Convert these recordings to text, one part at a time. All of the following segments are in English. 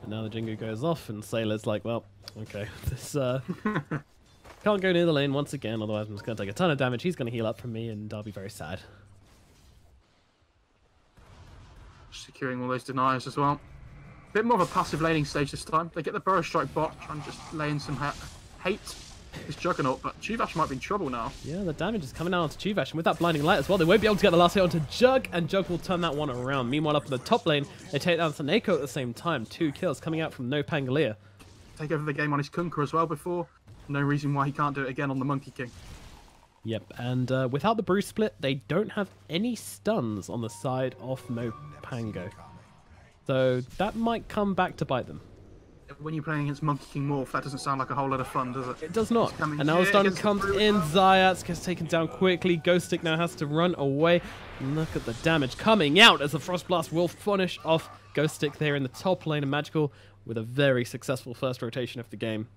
And now the Jingu goes off, and Sailor's like, well, okay, this can't go near the lane once again, otherwise I'm just going to take a ton of damage. He's going to heal up from me, and I'll be very sad. Securing all those deniers as well. Bit more of a passive laning stage this time. They get the Burrow Strike bot, trying to just lay in some hate. This Juggernaut, but Chuvash might be in trouble now. Yeah, the damage is coming down onto Chuvash, and with that blinding light as well, they won't be able to get the last hit onto Jug, and Jug will turn that one around. Meanwhile, up in the top lane, they take down Saneko at the same time. 2 kills coming out from No Pangolier. Take over the game on his Kunkka as well before. No reason why he can't do it again on the Monkey King. Yep, and without the Bruce split, they don't have any stuns on the side of No Pango. So that might come back to bite them. When you're playing against Monkey King Morph, that doesn't sound like a whole lot of fun, does it? It does not. And now the stun comes in. Zayats gets taken down quickly. Ghost Stick now has to run away. Look at the damage coming out as the Frost Blast will finish off Ghost Stick there in the top lane of Magical with a very successful first rotation of the game.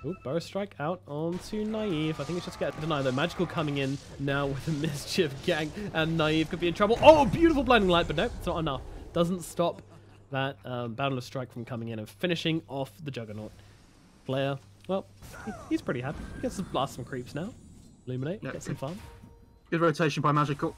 Ooh, Burrow Strike out onto Naive. I think it's just get denied though. Magical coming in now with a Mischief gang, and Naive could be in trouble. Oh, beautiful blinding light, but no, it's not enough. Doesn't stop that Boundless Strike from coming in and finishing off the Juggernaut. Flare, well, he's pretty happy. He gets to blast some creeps now. Illuminate, get some fun. Good rotation by Magical.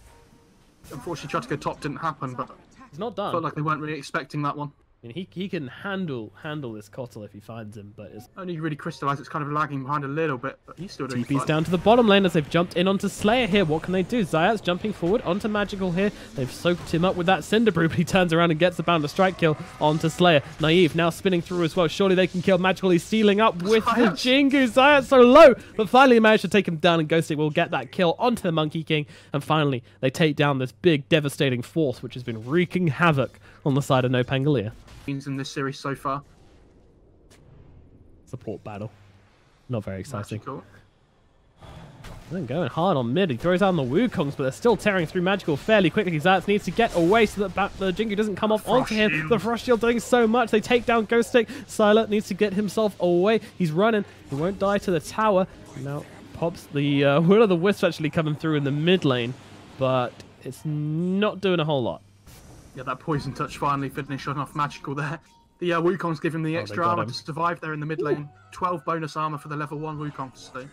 Unfortunately, tried to go top, didn't happen, but he's not done. Felt like they weren't really expecting that one. I mean, he can handle this Kotl if he finds him, but it's only really crystallized. It's kind of lagging behind a little bit, but he's still doing fine. TP's down to the bottom lane as they've jumped in onto Slayer here. What can they do? Zayat's jumping forward onto Magical here. They've soaked him up with that Cinder Brew, but he turns around and gets the Boundless Strike kill onto Slayer. Naive now spinning through as well. Surely they can kill Magical. He's stealing up with the Jingu. Zayat's so low, but finally managed to take him down, and Ghost Stick will get that kill onto the Monkey King. And finally, they take down this big, devastating force, which has been wreaking havoc on the side of No Pangolier. In this series so far. Support battle. Not very exciting. Magical. They're going hard on mid. He throws out the Wukongs, but they're still tearing through Magical fairly quickly. Zayats needs to get away so that the Jingu doesn't come off onto him. The Frost Shield doing so much. They take down Ghost Stick. Sylar needs to get himself away. He's running. He won't die to the tower. Now pops the Will of the Wisp actually coming through in the mid lane, but it's not doing a whole lot. Yeah, that Poison Touch finally finishing off Magical there. The Wukongs give him the extra armor to survive there in the mid lane. 12 bonus armor for the level 1 Wukongs. So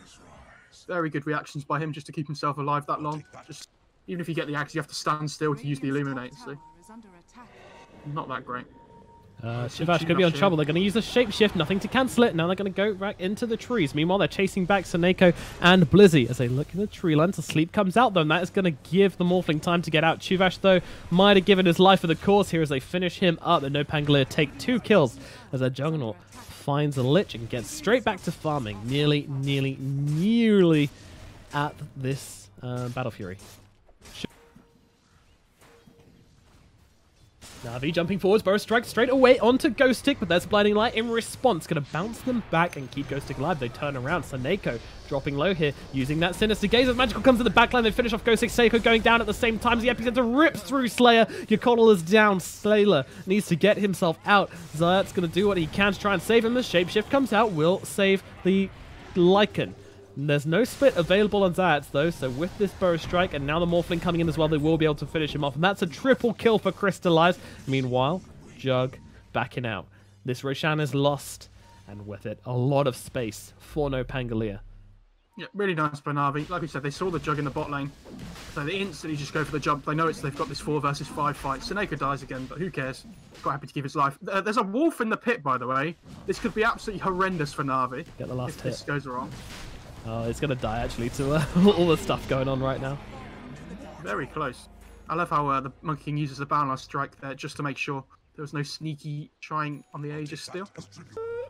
very good reactions by him just to keep himself alive that long. Just even if you get the axe, you have to stand still to use the Illuminate. So not that great. Shivash could be on trouble. They're going to use the Shapeshift, nothing to cancel it. Now they're going to go back into the trees. Meanwhile, they're chasing back Saneko and Blizzy as they look in the tree line. So Sleep comes out, though, and that is going to give the Morphling time to get out. Shivash, though, might have given his life for the cause here as they finish him up. And No Pangolier take 2 kills as their Juggernaut finds a Lich and gets straight back to farming. Nearly at this Battle Fury. Navi jumping forwards, Burrow Strike straight away onto Ghost Stick, but there's Blinding Light in response. Going to bounce them back and keep Ghost Stick alive. They turn around. Saneko dropping low here, using that Sinister Gaze. As Magical comes to the backline, they finish off Ghost Stick. Seiko going down at the same time as the Epicenter rips through Slayer. Yokotl is down. Slayer needs to get himself out. Zayat's going to do what he can to try and save him. The Shapeshift comes out, will save the Lycan. There's no split available on Zayats, though, so with this Burrow Strike and now the Morphling coming in as well, they will be able to finish him off. And that's a triple kill for Crystallize. Meanwhile, Jug backing out. This Roshan is lost, and with it, a lot of space for No Pangolier. Yeah, really nice by Navi. Like we said, they saw the Jug in the bot lane, so they instantly just go for the jump. They know they've got this 4 versus 5 fight. Saneko dies again, but who cares? Quite happy to give his life. There's a wolf in the pit, by the way. This could be absolutely horrendous for Navi. Get the last if hit. This goes wrong. Oh, it's going to die, actually, to all the stuff going on right now. Very close. I love how the Monkey King uses the Boundless Strike there just to make sure there was no sneaky trying on the Aegis steal.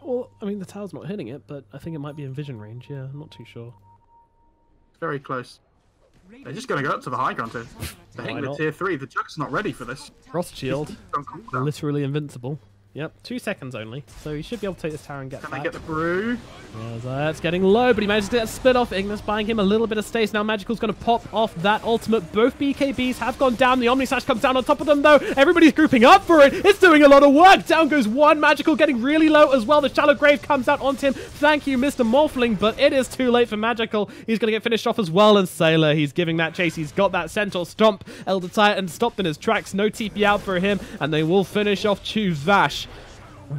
Well, I mean, the tower's not hitting it, but I think it might be in vision range. Yeah, I'm not too sure. Very close. They're just going to go up to the high ground here. They're hitting the tier 3. The Jug's not ready for this. Frost Shield, literally invincible. Yep, 2 seconds only. So he should be able to take this tower and get Can back. they get the brew? Yeah, that's getting low, but he manages to get a split off. Ignis buying him a little bit of space. Now Magical's going to pop off that ultimate. Both BKBs have gone down. The Omni Slash comes down on top of them, though. Everybody's grouping up for it. It's doing a lot of work. Down goes one. Magical getting really low as well. The Shallow Grave comes out onto him. Thank you, Mr. Morphling, but it is too late for Magical. He's going to get finished off as well. And Sailor, he's giving that chase. He's got that Centaur Stomp. Elder Titan stopped in his tracks. No TP out for him, and they will finish off Chuvash.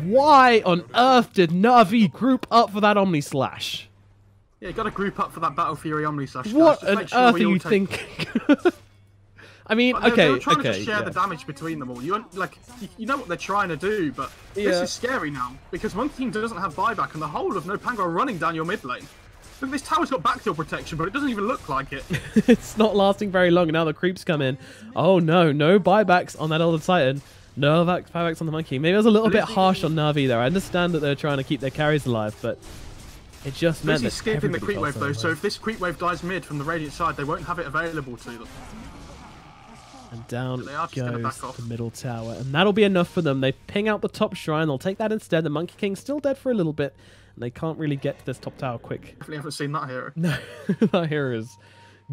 Why on earth did NAVI group up for that Omni Slash? Yeah, you got to group up for that Battle Fury Omni Slash. What on earth are you thinking? I mean, okay, they're trying to just share the damage between them all. You know what they're trying to do, but this is scary now because one team doesn't have buyback, and the whole of No Pango are running down your mid lane. Look, this tower's got backdoor protection, but it doesn't even look like it. It's not lasting very long, and now the creeps come in. Oh no, no buybacks on that Elder Titan. No buybacks on the Monkey. Maybe it was a little bit harsh on Navi there. I understand that they're trying to keep their carries alive, but it just meant that he's skipping the creep wave though, so if this creep wave dies mid from the Radiant side, they won't have it available to them. And down goes the middle tower, and that'll be enough for them. They ping out the top shrine. They'll take that instead. The Monkey King's still dead for a little bit, and they can't really get to this top tower quick. Definitely haven't seen that hero. No, that hero is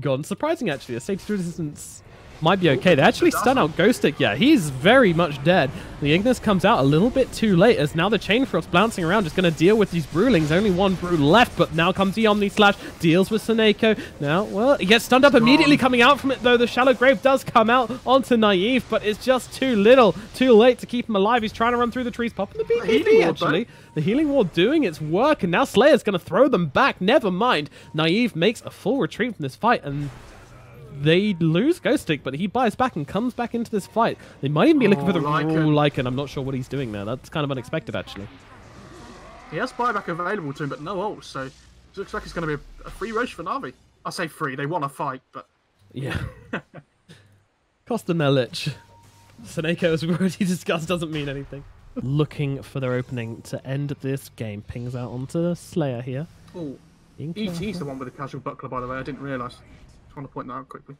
gone. Surprising, actually. The safety resistance might be okay. They actually stun out Ghostic. Yeah, he's very much dead. The Ignis comes out a little bit too late as now the Chain Frost's bouncing around, just going to deal with these Brewlings. Only one Brew left, but now comes the Omni Slash, deals with Seneko. Now, well, he gets stunned up immediately coming out from it, though. The Shallow Grave does come out onto Naive, but it's just too little, too late to keep him alive. He's trying to run through the trees, popping the BKB, actually. The Healing Ward doing its work, and now Slayer's going to throw them back. Never mind. Naive makes a full retreat from this fight, and they lose Ghostic, but he buys back and comes back into this fight. They might even be looking for the Lycan. I'm not sure what he's doing there. That's kind of unexpected, actually. He has buyback available to him, but no ult, so it looks like it's going to be a free rush for Navi. I say free, they want to fight, but... Yeah. Cost them their lich. Seneko, as we've already discussed, doesn't mean anything. Looking for their opening to end this game. Pings out onto Slayer here. Oh, ET's the one with the casual buckler, by the way. I didn't realise. Just want to point that out quickly.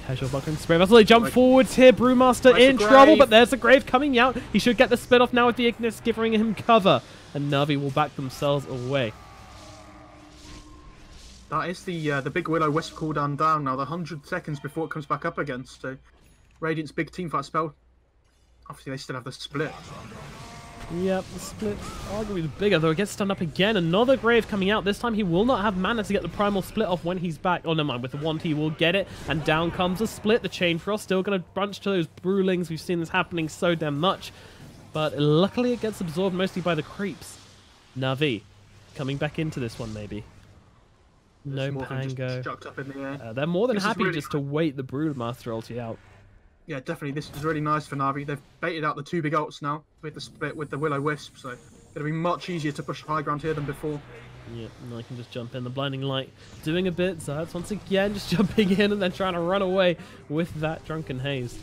Casual buckler and spray vessel. They jump forwards here. Brewmaster in trouble, but there's the Grave coming out. He should get the split off now with the Ignis giving him cover, and Navi will back themselves away. That is the big Willow Wisp cooldown down now. The 100 seconds before it comes back up again. So Radiant's big teamfight spell. Obviously, they still have the split. Yep, the split arguably bigger, though it gets stunned up again. Another Grave coming out. This time he will not have mana to get the primal split off when he's back. Oh, never mind. With the wand, he will get it. And down comes a split. The Chain Frost still going to bunch to those Brewlings. We've seen this happening so damn much. But luckily it gets absorbed mostly by the creeps. Navi coming back into this one, maybe. No Pango. They're more than happy just to wait the Brewmaster ulti out. Yeah, definitely. This is really nice for Navi. They've baited out the 2 big ults now with the split with the Willow Wisp, so it'll be much easier to push high ground here than before. Yeah, and I can just jump in. The Blinding Light doing a bit. Zayat's once again just jumping in and then trying to run away with that Drunken Haze.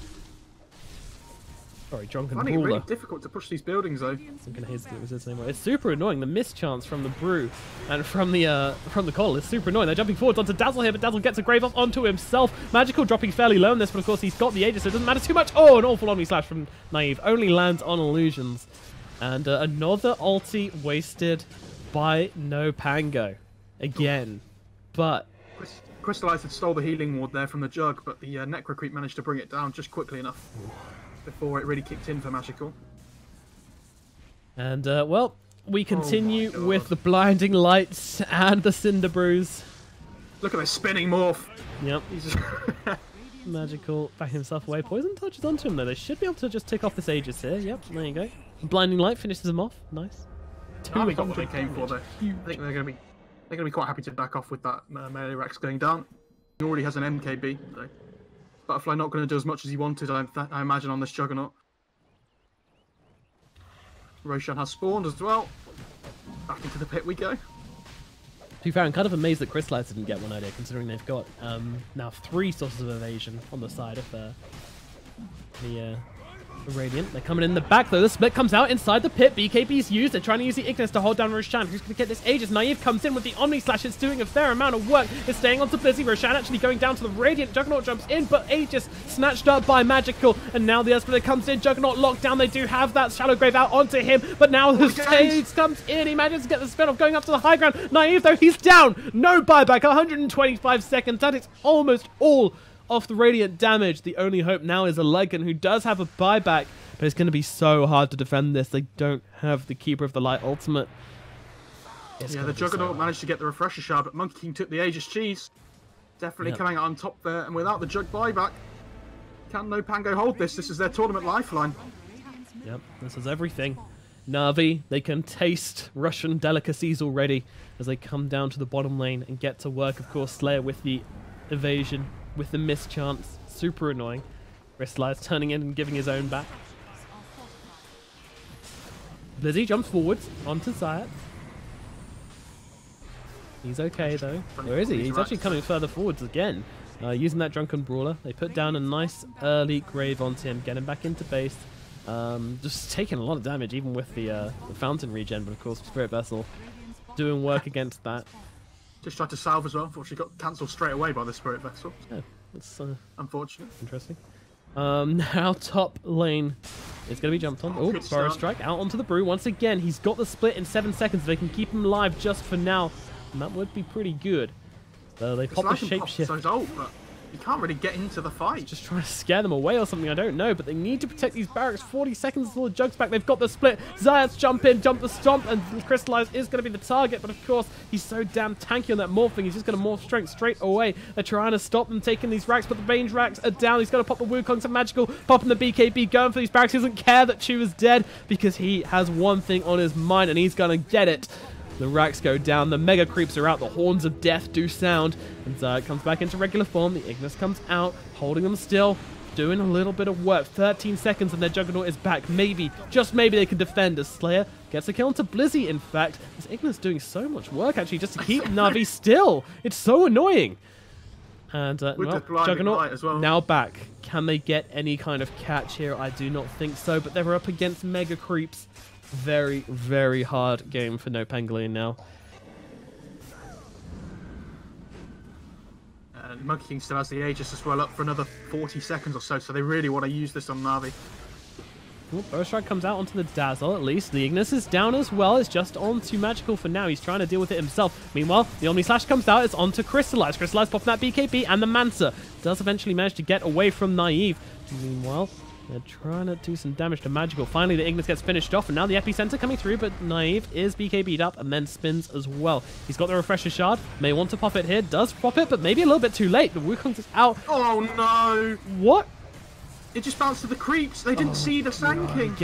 Sorry, Drunken Brawler. Finding it really difficult to push these buildings, though. Drunken Haze didn't resist anymore. It's super annoying. The mischance from the Brew and from the Coil is super annoying. They're jumping forwards onto Dazzle here, but Dazzle gets a Grave off onto himself. Magical dropping fairly low in this, but of course he's got the Aegis, so it doesn't matter too much. Oh, an awful Omni Slash from Naive. Only lands on illusions. And another ulti wasted by No Pango. Again. But... Crystallize had stole the healing ward there from the Jug, but the Necro Creep managed to bring it down just quickly enough before it really kicked in for Magical. And, well, we continue with the Blinding Lights and the Cinder Brews. Look at this spinning morph. Yep. Magical back himself away. Poison touches onto him, though. They should be able to just tick off this Aegis here. Yep, there you go. Blinding Light finishes him off. Nice. Navi got what they came for, though. I think they're going to be quite happy to back off with that melee Rex going down. He already has an MKB, so Butterfly not going to do as much as he wanted, I imagine, on this Juggernaut. Roshan has spawned as well. Back into the pit we go. To be fair, I'm kind of amazed that Crystallites didn't get one idea, considering they've got now 3 sources of evasion on the side of the The Radiant, they're coming in the back though. The split comes out inside the pit. BKB's used. They're trying to use the Ignis to hold down Roshan. Who's going to get this Aegis? Naive comes in with the Omni Slash. It's doing a fair amount of work. It's staying onto Blizzy. Roshan actually going down to the Radiant. Juggernaut jumps in, but Aegis snatched up by Magical. And now the Esper comes in. Juggernaut locked down. They do have that Shallow Grave out onto him, but now the Sage comes in. He manages to get the spin off going up to the high ground. Naive though, he's down. No buyback. 125 seconds. That is almost all off the Radiant damage. The only hope now is a Lycan who does have a buyback, but it's going to be so hard to defend this. They don't have the Keeper of the Light ultimate. Yeah, the Juggernaut managed to get the Refresher Shard, but Monkey King took the Aegis Cheese. Definitely coming out on top there, and without the Jug buyback, can no Pango hold this? This is their tournament lifeline. Yep, this is everything. Navi, they can taste Russian delicacies already as they come down to the bottom lane and get to work. Of course, Slayer with the evasion, with the mischance. Super annoying. Crystallize turning in and giving his own back. Blizzy jumps forwards onto Zayat. He's okay though. Where is he? He's actually coming further forwards again. Using that Drunken Brawler. They put down a nice early grave onto him, getting back into base. Just taking a lot of damage even with the Fountain regen, but of course Spirit Vessel doing work against that. Just tried to salve as well. Unfortunately got cancelled straight away by the Spirit Vessel. Yeah, that's unfortunate. Interesting. Now top lane is going to be jumped on. Oh, Burrow Strike out onto the Brew. Once again, he's got the split in 7 seconds. They can keep him alive just for now. And that would be pretty good. So they pop the Shapeshift. But you can't really get into the fight. Just trying to scare them away or something, I don't know. But they need to protect these barracks. 40 seconds until the Jug's back. They've got the split. Zayat's jump in, jump the stomp, and Crystallize is going to be the target. But of course, he's so damn tanky on that morphing. He's just going to morph strength straight away. They're trying to stop them taking these racks, but the range racks are down. He's going to pop the Wukong, some Magical, popping the BKB, going for these barracks. He doesn't care that Chu is dead because he has one thing on his mind, and he's going to get it. The racks go down, the Mega Creeps are out, the Horns of Death do sound, and Zayat comes back into regular form. The Ignis comes out, holding them still, doing a little bit of work. 13 seconds and their Juggernaut is back. Maybe, just maybe they can defend as Slayer gets a kill onto Blizzy, in fact. This Ignis doing so much work, actually, just to keep Navi still. It's so annoying. And well, Juggernaut as well. Now back. Can they get any kind of catch here? I do not think so, but they're up against Mega Creeps. Very, very hard game for no Pangolier now. And Monkey King still has the Aegis as well up for another 40 seconds or so they really want to use this on Navi. Burrow Strike comes out onto the Dazzle at least. The Ignis is down as well. It's just onto Magical for now. He's trying to deal with it himself. Meanwhile, the Omni Slash comes out. It's onto Crystallize. Crystallize popping that BKB, and the Mansa does eventually manage to get away from Naive. Meanwhile, they're trying to do some damage to Magical. Finally, the Ignis gets finished off, and now the Epicenter coming through, but Naive is BKB'd up and then spins as well. He's got the Refresher Shard. May want to pop it here. Does pop it, but maybe a little bit too late. The Wukong is out. Oh, no. What? It just bounced to the creeps. They didn't see the Sand King.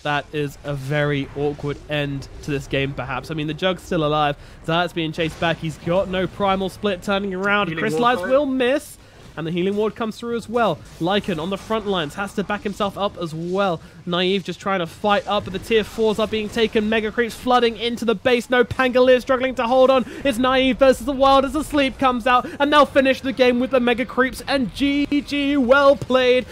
That is a very awkward end to this game, perhaps. I mean, the Jug's still alive. Zayat's being chased back. He's got no Primal Split turning around. Crystallize will miss. And the Healing Ward comes through as well. Lycan on the front lines has to back himself up as well. Naive just trying to fight up, but the tier 4s are being taken. Mega Creeps flooding into the base. No Pangolier struggling to hold on. It's Naive versus the Wild as the sleep comes out. And they'll finish the game with the Mega Creeps. And GG, well played.